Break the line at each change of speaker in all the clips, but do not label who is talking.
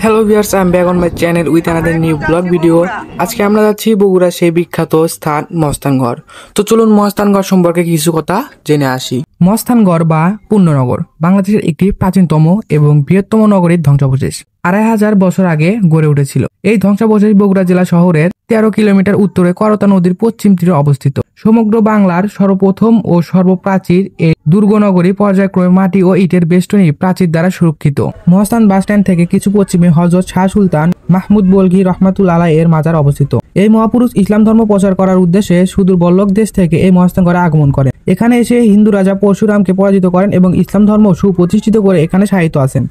Hello viewers, I am back on my channel with another new blog video. আজকে আমরা যাচ্ছি বগুড়া সেই বিখ্যাত স্থান মস্তানগড়। তো চলুন মস্তানগড় সম্পর্কে কিছু কথা জেনে আসি। মস্তানগড় বা পুণ্যনগর বাংলাদেশের একটি প্রাচীনতম এবং বৃহত্তম নগরীর ধ্বংসাবশেষ। ২৫০০ বছর আগে গড়ে উঠেছিল। এই ধ্বংসাবশেষ বগুড়া জেলা শহরের ১৩ কিলোমিটার উত্তরে করতা নদীর পশ্চিম তীরে অবস্থিত। সমগ্র বাংলার সর্বপ্রথম ও সর্বপ্রাচীর এই দুর্গনগরী পর্যায়ক্রমে মাটি ও ইটের বেষ্টনী প্রাচীর দ্বারা সুরক্ষিত। মহাস্থান বাসস্ট্যান্ড থেকে কিছু পশ্চিমে হযরত শাহ সুলতান মাহমুদ বলগি রহমাতুল্লাহ আলাইহি এর মাজার অবস্থিত। এই মহাপুরুষ ইসলাম ধর্ম প্রচার করার উদ্দেশ্যে সুদূর বল্লক দেশ থেকে এই মহাস্থানগড়ে আগমন করেন। এখানে এসে হিন্দু রাজা পরশুরামকে পরাজিত করেন এবং ইসলাম ধর্ম সুপ্রতিষ্ঠিত করে এখানে শায়িত আছেন।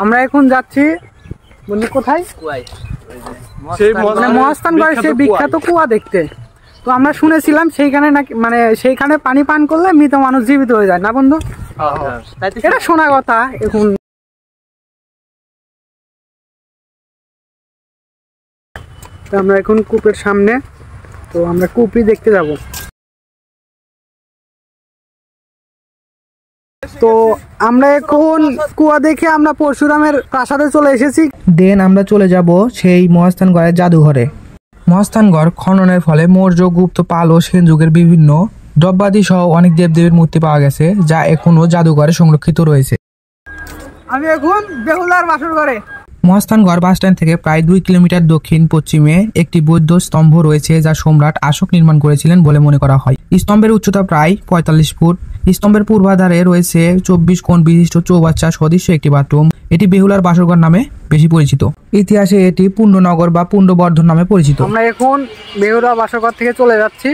আমরা এখন যাচ্ছি কোথায়? মহাস্থানগড়ের সেই বিখ্যাত কুয়া দেখতে। তো আমরা শুনেছিলাম সেইখানে নাকি সেইখানে পানি পান করলে মৃত মানুষ জীবিত হয়ে যায়, না বন্ধু? এটা শোনা কথা। এখন আমরা এখন কূপের সামনে, তো আমরা কূপই দেখতে যাব। তো আমরা এখন কুয়া দেখে আমরা পরশুরামের প্রাসাদে চলে এসেছি। দেন আমরা চলে যাব সেই মহাস্থানগড়ের জাদুঘরে। মহাস্থানগড় খননের ফলে মৌর্য, গুপ্ত, পাল ও সেন যুগের বিভিন্ন দ্রব্যাদি সহ অনেক দেবদেবীর মূর্তি পাওয়া গেছে, যা এখনো জাদুঘরে সংরক্ষিত রয়েছে। আমি এখন বেহুলার বাসরঘরে। মহাস্থানগড় বাসস্ট্যান্ড থেকে প্রায় ২ কিলোমিটার দক্ষিণ পশ্চিমে একটি বৌদ্ধ স্তম্ভ রয়েছে, যা সম্রাট অশোক নির্মাণ করেছিলেন বলে মনে করা হয়। স্তম্ভের উচ্চতা প্রায় ৪৫ ফুট। স্তম্ভের পূর্বাধারে রয়েছে ২৪ কোণ বিশিষ্ট চৌবাচ্চা সদৃশ্য একটি বাথরুম। এটি বেহুলার বাসরঘর নামে বেশি পরিচিত। ইতিহাসে এটি পুণ্যনগর বা পুণ্যবর্ধন নামে পরিচিত। আমরা এখন বেহুলা বাসরঘর থেকে চলে যাচ্ছি।